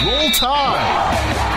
Roll Tide!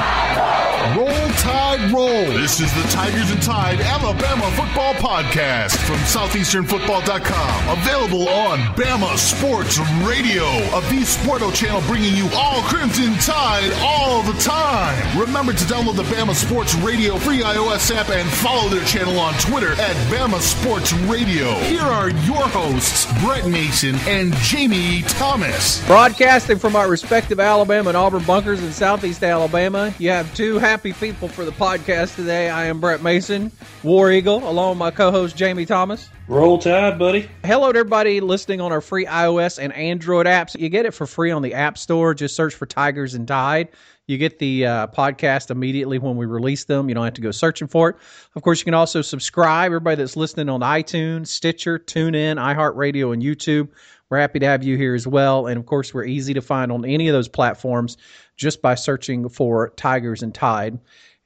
Roll Tide Roll! This is the Tigers and Tide Alabama Football Podcast from SoutheasternFootball.com. Available on Bama Sports Radio, a V-Sporto channel bringing you all Crimson Tide all the time. Remember to download the Bama Sports Radio free iOS app and follow their channel on Twitter at Bama Sports Radio. Here are your hosts, Brett Mason and Jamie Thomas. Broadcasting from our respective Alabama and Auburn bunkers in Southeast Alabama, you have two happy people for the podcast today. I am Brett Mason, War Eagle, along with my co-host Jamie Thomas. Roll Tide, buddy. Hello to everybody listening on our free iOS and Android apps. You get it for free on the App Store. Just search for Tigers and Tide. You get the podcast immediately when we release them. You don't have to go searching for it. Of course, you can also subscribe. Everybody that's listening on iTunes, Stitcher, TuneIn, iHeartRadio, and YouTube, we're happy to have you here as well. And, of course, we're easy to find on any of those platforms just by searching for Tigers and Tide.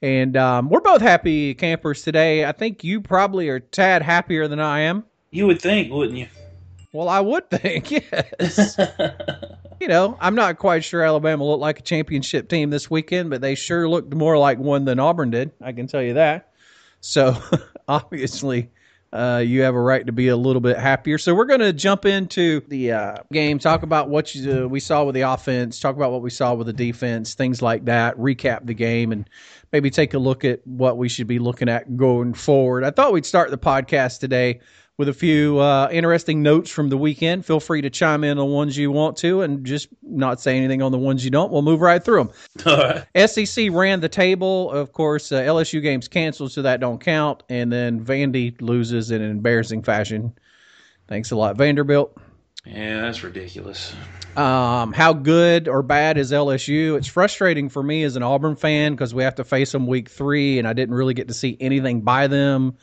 And we're both happy campers today. I think you probably are a tad happier than I am. You would think, wouldn't you? Well, I would think, yes. You know, I'm not quite sure Alabama looked like a championship team this weekend, but they sure looked more like one than Auburn did. I can tell you that. So, obviously, you have a right to be a little bit happier. So we're going to jump into the game, talk about what we saw with the offense, talk about what we saw with the defense, things like that, recap the game, and maybe take a look at what we should be looking at going forward. I thought we'd start the podcast today with a few interesting notes from the weekend. Feel free to chime in on ones you want to and just not say anything on the ones you don't. We'll move right through them. All right. SEC ran the table. Of course, LSU game's canceled, so that don't count. And then Vandy loses in an embarrassing fashion. Thanks a lot, Vanderbilt. Yeah, that's ridiculous. How good or bad is LSU? It's frustrating for me as an Auburn fan because we have to face them week 3, and I didn't really get to see anything by them.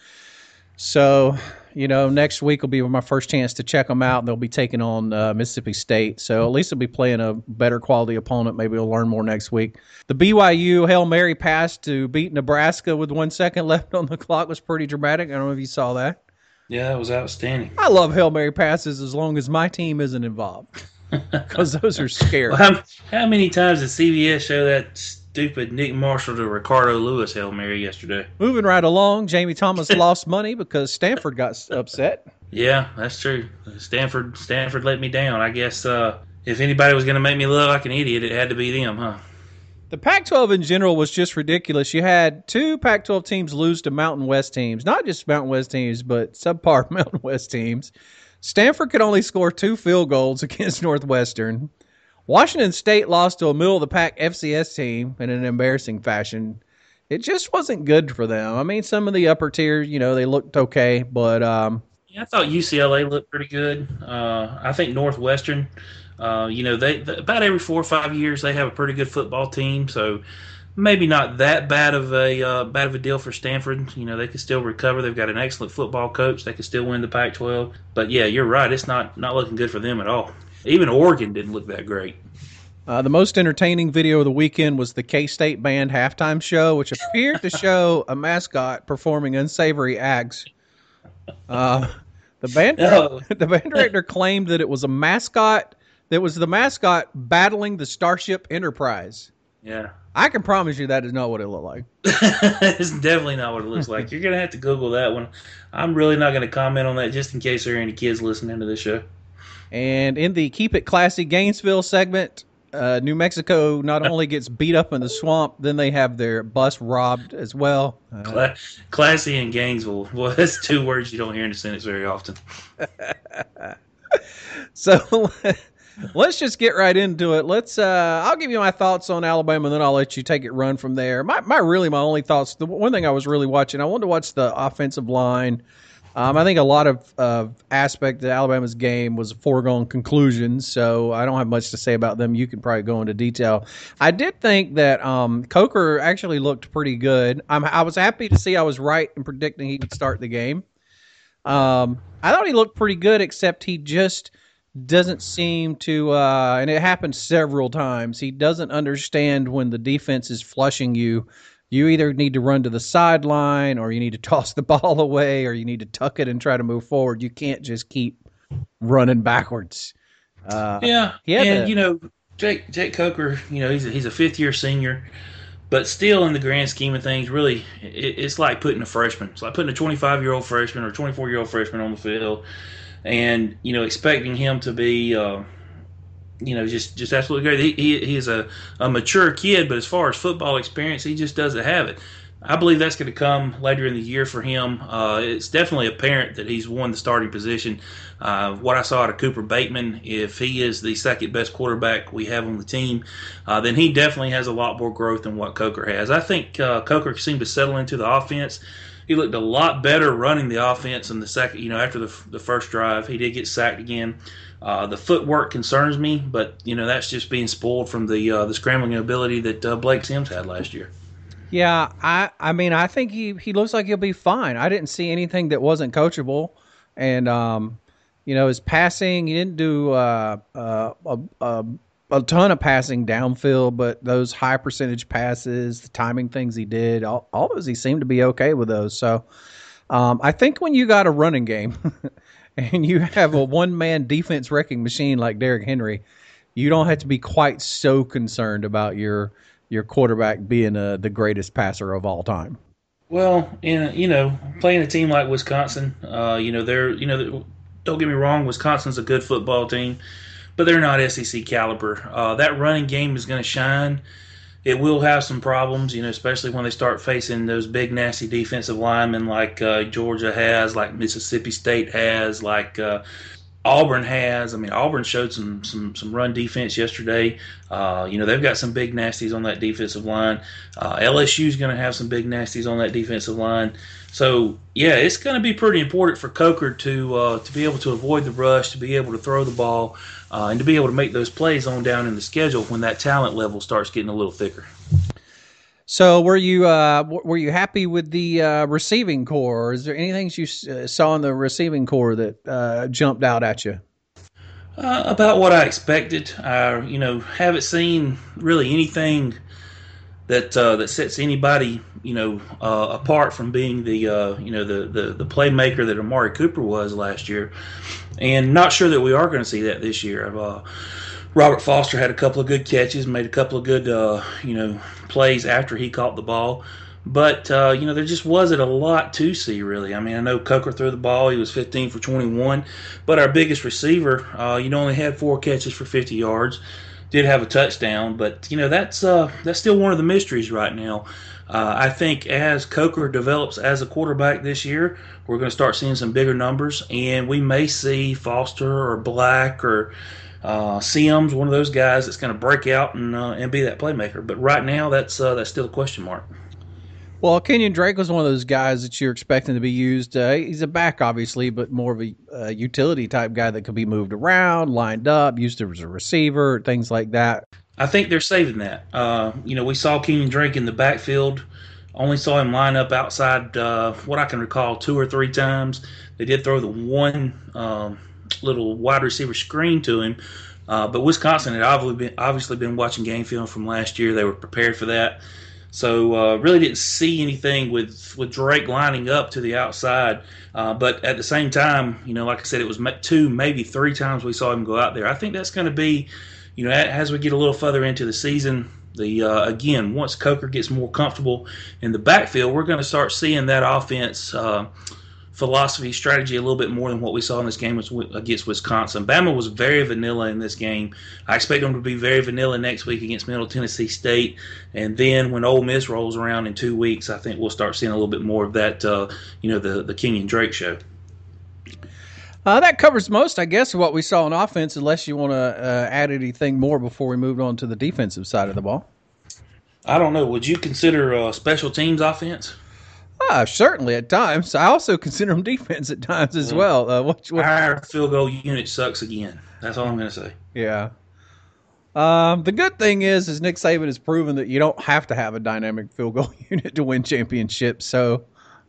So, you know, next week will be my first chance to check them out, and they'll be taking on Mississippi State. So at least they'll be playing a better quality opponent. Maybe we'll learn more next week. The BYU Hail Mary pass to beat Nebraska with 1 second left on the clock was pretty dramatic. I don't know if you saw that. Yeah, that was outstanding. I love Hail Mary passes as long as my team isn't involved because those are scary. Well, how many times did CBS show that stupid Nick Marshall to Ricardo Lewis Hail Mary yesterday? Moving right along, Jamie Thomas lost money because Stanford got upset. Yeah, that's true. Stanford let me down. I guess if anybody was going to make me look like an idiot, it had to be them, huh? The Pac-12 in general was just ridiculous. You had 2 Pac-12 teams lose to Mountain West teams. Not just Mountain West teams, but subpar Mountain West teams. Stanford could only score 2 field goals against Northwestern. Washington State lost to a middle-of-the-pack FCS team in an embarrassing fashion. It just wasn't good for them. I mean, some of the upper tiers, you know, they looked okay, but yeah, I thought UCLA looked pretty good. I think Northwestern, you know, they about every 4 or 5 years they have a pretty good football team, so maybe not that bad of a deal for Stanford. You know, they could still recover. They've got an excellent football coach. They could still win the Pac-12. But yeah, you're right. It's not looking good for them at all. Even Oregon didn't look that great. The most entertaining video of the weekend was the K-State band halftime show, which appeared to show a mascot performing unsavory acts. The band director claimed that it was a mascot. That was the mascot battling the Starship Enterprise. Yeah. I can promise you that is not what it looked like. It's definitely not what it looks like. You're going to have to Google that one. I'm really not going to comment on that just in case there are any kids listening to this show. And in the Keep It Classy Gainesville segment, New Mexico not only gets beat up in the swamp, then they have their bus robbed as well. Classy and Gainesville. Well, that's 2 words you don't hear in a sentence very often. So let's just get right into it. I'll give you my thoughts on Alabama, and then I'll let you take it run from there. My only thoughts, the one thing I was really watching, I wanted to watch the offensive line. I think a lot of aspect of Alabama's game was a foregone conclusion, so I don't have much to say about them. You can probably go into detail. I did think that Coker actually looked pretty good. I was happy to see I was right in predicting he would start the game. I thought he looked pretty good, except he just doesn't seem to, and it happened several times, he doesn't understand when the defense is flushing you. You either need to run to the sideline, or you need to toss the ball away, or you need to tuck it and try to move forward. You can't just keep running backwards. You know, Jake Coker, he's a fifth-year senior, but still in the grand scheme of things, really, it's like putting a freshman. It's like putting a 25-year-old freshman or 24-year-old freshman on the field and, expecting him to be, just absolutely great. He is a mature kid, but as far as football experience, he just doesn't have it. I believe that's going to come later in the year for him. It's definitely apparent that he's won the starting position. What I saw out of Cooper Bateman, if he is the second best quarterback we have on the team, then he definitely has a lot more growth than what Coker has. I think Coker seemed to settle into the offense. He looked a lot better running the offense in the second, after the first drive. He did get sacked again. The footwork concerns me, but that's just being spoiled from the scrambling ability that Blake Sims had last year. Yeah, I think he looks like he'll be fine. I didn't see anything that wasn't coachable, and his passing, he didn't do a ton of passing downfield, but those high percentage passes, the timing things he did, all those he seemed to be okay with those. So I think when you got a running game and you have a one-man defense wrecking machine like Derrick Henry, you don't have to be quite so concerned about your quarterback being the greatest passer of all time. Well, playing a team like Wisconsin, don't get me wrong, Wisconsin's a good football team, but they're not SEC caliber. That running game is going to shine. It will have some problems, especially when they start facing those big, nasty defensive linemen like Georgia has, like Mississippi State has, like Auburn has. I mean, Auburn showed some run defense yesterday. They've got some big nasties on that defensive line. LSU's going to have some big nasties on that defensive line. So, yeah, it's going to be pretty important for Coker to be able to avoid the rush, to be able to throw the ball, and to be able to make those plays on down in the schedule when that talent level starts getting a little thicker. So were you happy with the receiving core? Or is there anything you saw in the receiving core that jumped out at you? About what I expected. Haven't seen really anything that sets anybody apart from being the playmaker that Amari Cooper was last year, and not sure that we are going to see that this year. Robert Foster had a couple of good catches, made a couple of good plays after he caught the ball. But, there just wasn't a lot to see, really. I mean, I know Coker threw the ball. He was 15 for 21. But our biggest receiver, only had 4 catches for 50 yards. Did have a touchdown. But, that's still one of the mysteries right now. I think as Coker develops as a quarterback this year, we're going to start seeing some bigger numbers. And we may see Foster or Black or Sims, one of those guys that's going to break out and be that playmaker. But right now, that's still a question mark. Well, Kenyon Drake was one of those guys that you're expecting to be used. He's a back, obviously, but more of a utility type guy that could be moved around, lined up, used as a receiver, things like that. I think they're saving that. We saw Kenyon Drake in the backfield. Only saw him line up outside what I can recall 2 or 3 times. They did throw the one little wide receiver screen to him. But Wisconsin had obviously been watching game film from last year. They were prepared for that. So really didn't see anything with Drake lining up to the outside. But at the same time, like I said, it was 2, maybe 3 times we saw him go out there. I think that's going to be, as we get a little further into the season, again, once Coker gets more comfortable in the backfield, we're going to start seeing that offense philosophy, strategy a little bit more than what we saw in this game against Wisconsin. Bama was very vanilla in this game. I expect them to be very vanilla next week against Middle Tennessee State. And then when Ole Miss rolls around in 2 weeks, I think we'll start seeing a little bit more of that, the Kenyon Drake show. That covers most, I guess, of what we saw on offense, unless you want to add anything more before we move on to the defensive side of the ball. I don't know. Would you consider special teams offense? Certainly at times. I also consider them defense at times as well. Our field goal unit sucks again. That's all I'm going to say. Yeah. The good thing is Nick Saban has proven that you don't have to have a dynamic field goal unit to win championships, so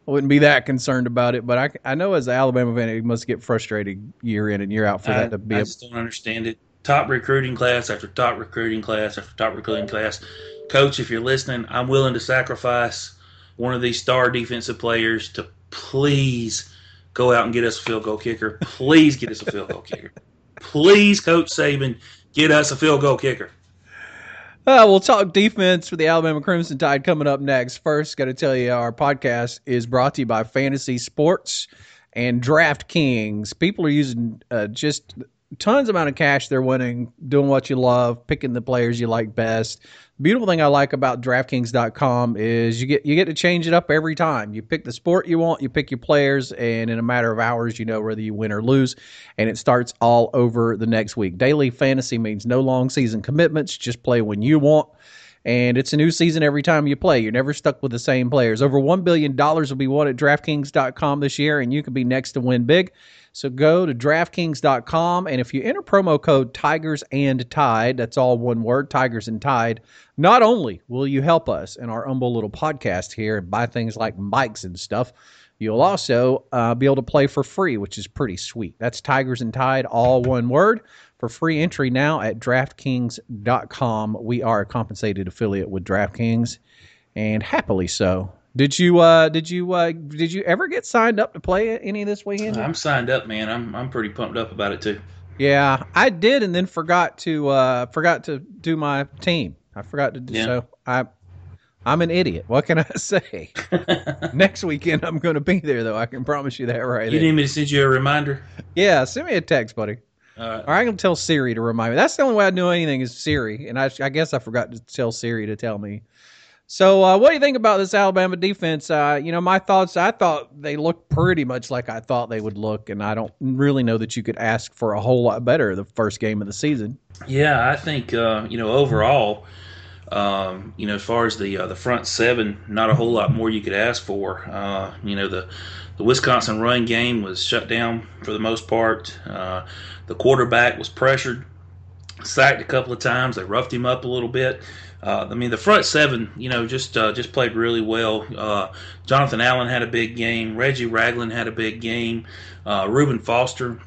I wouldn't be that concerned about it. But I know as an Alabama fan, it must get frustrated year in and year out for that to be. I just don't understand it. Top recruiting class after top recruiting class after top recruiting class. Coach, if you're listening, I'm willing to sacrifice one of these star defensive players to please go out and get us a field goal kicker. Please get us a field goal kicker. Please, Coach Saban, get us a field goal kicker. We'll talk defense for the Alabama Crimson Tide coming up next. First, got to tell you, our podcast is brought to you by Fantasy Sports and DraftKings. People are using just tons amount of cash they're winning, doing what you love, picking the players you like best. Beautiful thing I like about DraftKings.com is you get to change it up every time. You pick the sport you want, you pick your players, and in a matter of hours, you know whether you win or lose, and it starts all over the next week. Daily fantasy means no long season commitments. Just play when you want, and it's a new season every time you play. You're never stuck with the same players. Over $1 billion will be won at DraftKings.com this year, and you could be next to win big. So go to DraftKings.com, and if you enter promo code Tigers and Tide, that's all one word, Tigers and Tide, not only will you help us in our humble little podcast here and buy things like mics and stuff, you'll also be able to play for free, which is pretty sweet. That's Tigers and Tide, all one word, for free entry now at DraftKings.com. We are a compensated affiliate with DraftKings, and happily so. Did you ever get signed up to play any this weekend? I'm signed up, man. I'm pretty pumped up about it too. Yeah, I did, and then forgot to do my team. I forgot to do so. I'm an idiot. What can I say? Next weekend I'm going to be there, though. I can promise you that right. You need me to send you a reminder? Yeah, send me a text, buddy. Or I can tell Siri to remind me. That's the only way I know anything is Siri, and I guess I forgot to tell Siri to tell me. So what do you think about this Alabama defense? My thoughts, I thought they looked pretty much like I thought they would look, and I don't really know that you could ask for a whole lot better the first game of the season. Yeah, I think, overall, as far as the front seven, not a whole lot more you could ask for. The Wisconsin run game was shut down for the most part. The quarterback was pressured, sacked a couple of times. They roughed him up a little bit. The front seven, just played really well. Jonathan Allen had a big game. Reggie Ragland had a big game. Reuben Foster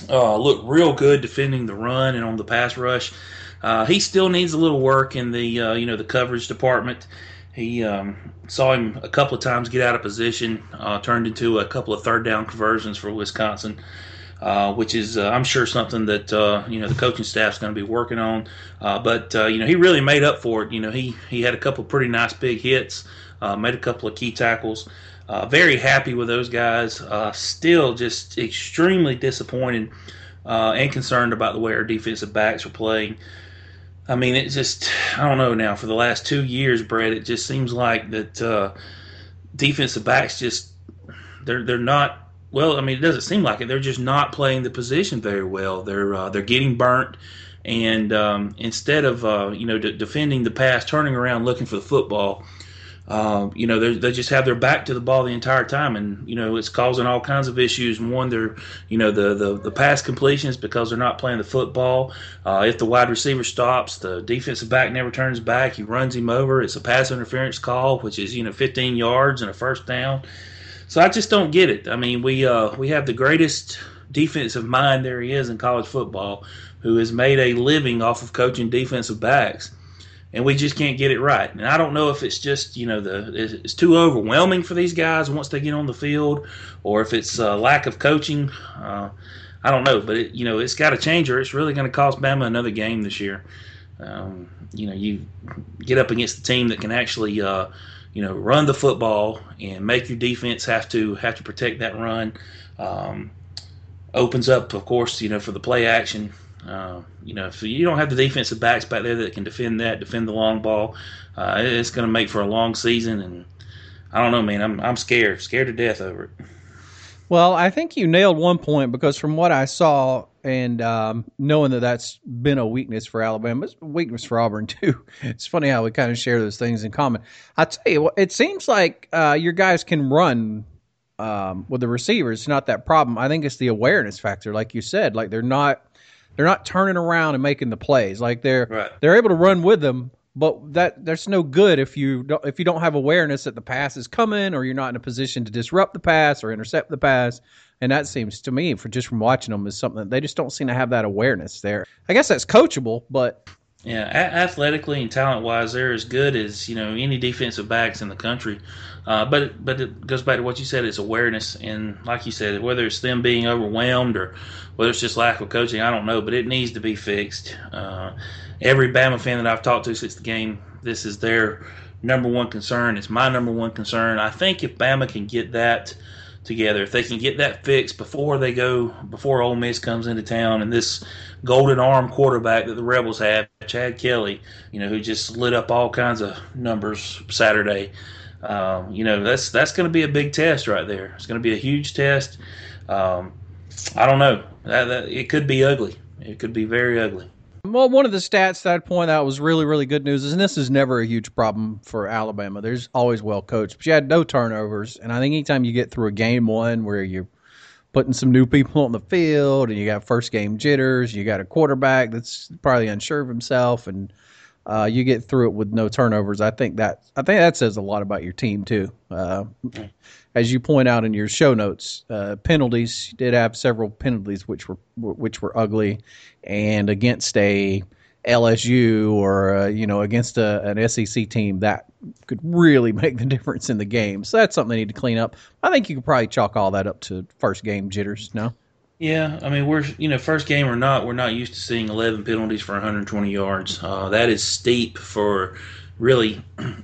looked real good defending the run and on the pass rush. He still needs a little work in the coverage department. He saw him a couple of times get out of position, turned into a couple of third down conversions for Wisconsin. Which is, I'm sure, something that, the coaching staff's going to be working on. But he really made up for it. He had a couple of pretty nice big hits, made a couple of key tackles. Very happy with those guys. Still just extremely disappointed and concerned about the way our defensive backs are playing. I mean, it's just, I don't know now. For the last 2 years, Brett, it just seems like that defensive backs just, they're not, well, I mean, it doesn't seem like it. They're just not playing the position very well. They're getting burnt, and instead of defending the pass, turning around, looking for the football, they just have their back to the ball the entire time, and it's causing all kinds of issues. One, they're the pass completions because they're not playing the football. If the wide receiver stops, the defensive back never turns back. He runs him over. It's a pass interference call, which is 15 yards and a first down. So I just don't get it. I mean, we have the greatest defensive mind there is in college football, who has made a living off of coaching defensive backs, and we just can't get it right. And I don't know if it's just it's too overwhelming for these guys once they get on the field, or if it's lack of coaching. I don't know, but it's got to change, or it's really going to cost Bama another game this year. You get up against a team that can actually run the football and make your defense have to protect that run. Opens up, of course, for the play action. If you don't have the defensive backs back there that can defend the long ball, it's going to make for a long season. And I don't know, man. I'm scared to death over it. Well, I think you nailed one point, because from what I saw, and knowing that that's been a weakness for Alabama, it's a weakness for Auburn too. It's funny how we kind of share those things in common. I tell you what, it seems like your guys can run with the receivers. It's not that problem. I think it's the awareness factor, like you said. Like they're not turning around and making the plays. Like they're able to run with them, but that's no good if you don't have awareness that the pass is coming, or you're not in a position to disrupt the pass or intercept the pass. And that seems to me, from watching them, is something that they just don't seem to have that awareness there. I guess that's coachable, but Yeah, athletically and talent-wise, they're as good as any defensive backs in the country. But it goes back to what you said. It's awareness, and like you said, whether it's them being overwhelmed or whether it's just lack of coaching, I don't know. But it needs to be fixed. Every Bama fan that I've talked to since the game, this is their number one concern. It's my number one concern. I think if Bama can get that together, if they can get that fixed before Ole Miss comes into town, and this golden arm quarterback that the Rebels have, Chad Kelly, who just lit up all kinds of numbers Saturday, that's going to be a big test right there. It's going to be a huge test. I don't know. It could be ugly. It could be very ugly. Well, one of the stats that I'd point out was really, really good news, and this is never a huge problem for Alabama. There's always well coached, but you had no turnovers, and I think anytime you get through a game one where you're putting some new people on the field and you got first game jitters, you got a quarterback that's probably unsure of himself, and you get through it with no turnovers. I think that says a lot about your team too. As you point out in your show notes, penalties, you did have several penalties which were ugly, and against a LSU or against an SEC team that could really make the difference in the game. So that's something they need to clean up. I think you could probably chalk all that up to first game jitters. No. Yeah, I mean, we're first game or not, we're not used to seeing 11 penalties for 120 yards. That is steep for really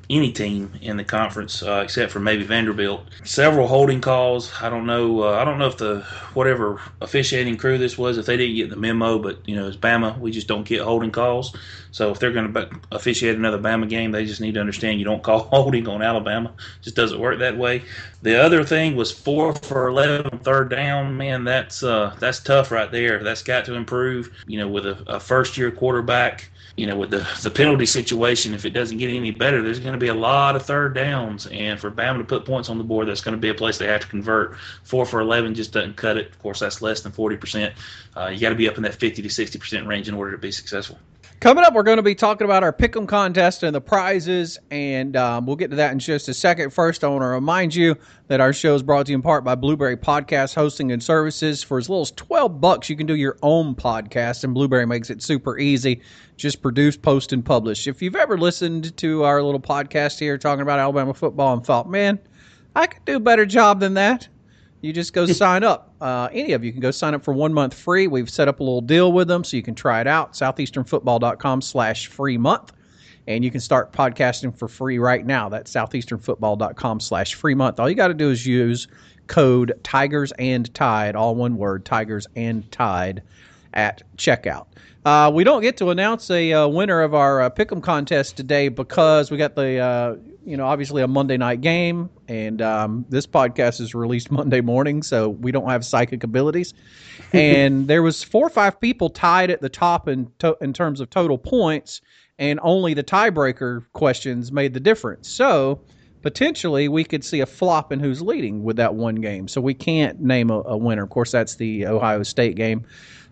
any team in the conference, except for maybe Vanderbilt. Several holding calls. I don't know if the whatever officiating crew this was, if they didn't get the memo, but as Bama, we just don't get holding calls. So if they're going to officiate another Bama game, they just need to understand you don't call holding on Alabama. It just doesn't work that way. The other thing was 4 for 11 on third down. Man, that's tough right there. That's got to improve. With a first-year quarterback, with the penalty situation, if it doesn't get any better, there's going to be a lot of third downs. And for Bama to put points on the board, that's going to be a place they have to convert. 4 for 11 just doesn't cut it. Of course, that's less than 40%. You got to be up in that 50 to 60% range in order to be successful. Coming up, we're going to be talking about our Pick'em contest and the prizes, and we'll get to that in just a second. First, I want to remind you that our show is brought to you in part by Blueberry Podcast Hosting and Services. For as little as $12, you can do your own podcast, and Blueberry makes it super easy. Just produce, post, and publish. If you've ever listened to our little podcast here talking about Alabama football and thought, man, I could do a better job than that, you just go sign up. Any of you can go sign up for 1 month free. We've set up a little deal with them so you can try it out. Southeasternfootball.com/free month. And you can start podcasting for free right now. That's southeasternfootball.com/free month. All you got to do is use code Tigers and Tide, all one word, Tigers and Tide, at checkout. We don't get to announce a winner of our Pick'em contest today because we got the obviously a Monday night game, and this podcast is released Monday morning, so we don't have psychic abilities. And there was 4 or 5 people tied at the top in terms of total points, and only the tiebreaker questions made the difference. So potentially we could see a flop in who's leading with that one game. So we can't name a winner. Of course, that's the Ohio State game.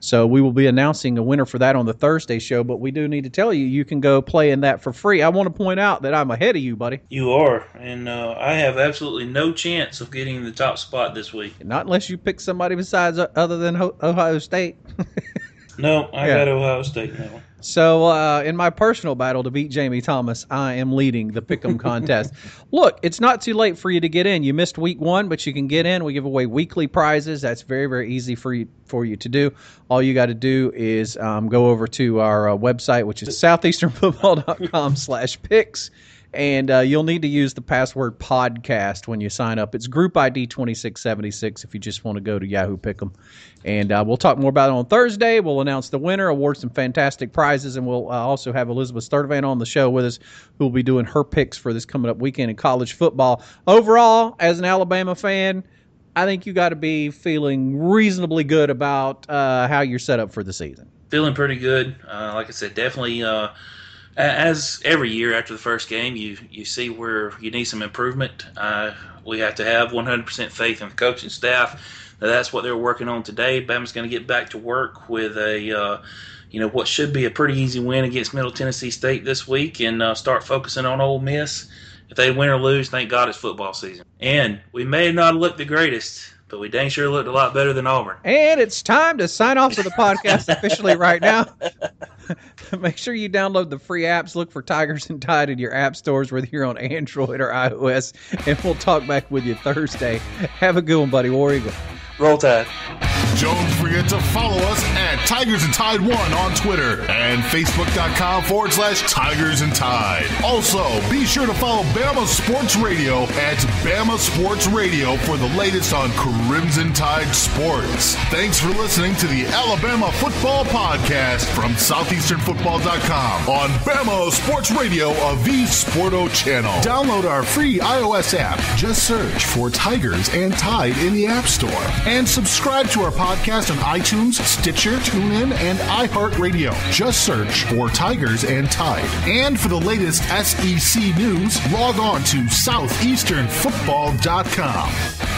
So we will be announcing a winner for that on the Thursday show, but we do need to tell you, you can go play in that for free. I want to point out that I'm ahead of you, buddy. You are, and I have absolutely no chance of getting the top spot this week. Not unless you pick somebody besides other than Ohio State. No, I got Ohio State now. So in my personal battle to beat Jamie Thomas, I am leading the Pick'em contest. Look, it's not too late for you to get in. You missed week 1, but you can get in. We give away weekly prizes. That's very, very easy for you to do. All you got to do is go over to our website, which is southeasternfootball.com/picks. And you'll need to use the password podcast when you sign up. It's group ID 2676 if you just want to go to Yahoo Pick'em. And we'll talk more about it on Thursday. We'll announce the winner, award some fantastic prizes, and we'll also have Elizabeth Sturdivant on the show with us, who will be doing her picks for this coming up weekend in college football. Overall, as an Alabama fan, I think you got to be feeling reasonably good about how you're set up for the season. Feeling pretty good. Like I said, definitely as every year after the first game, you see where you need some improvement. We have to have 100% faith in the coaching staff. That's what they're working on today. Bama's going to get back to work with what should be a pretty easy win against Middle Tennessee State this week, and start focusing on Ole Miss. If they win or lose, thank God it's football season. And we may not look the greatest, but we dang sure looked a lot better than Auburn. And it's time to sign off of the podcast officially right now. Make sure you download the free apps. Look for Tigers and Tide in your app stores, whether you're on Android or iOS. And we'll talk back with you Thursday. Have a good one, buddy. War Eagle. Roll Tide. Don't forget to follow us at Tigers and Tide 1 on Twitter and Facebook.com/Tigers and Tide. Also, be sure to follow Bama Sports Radio at Bama Sports Radio for the latest on Crimson Tide sports. Thanks for listening to the Alabama Football Podcast from SoutheasternFootball.com on Bama Sports Radio of the Sporto channel. Download our free iOS app. Just search for Tigers and Tide in the App Store. And subscribe to our podcast on iTunes, Stitcher, TuneIn, and iHeartRadio. Just search for Tigers and Tide. And for the latest SEC news, log on to SoutheasternFootball.com.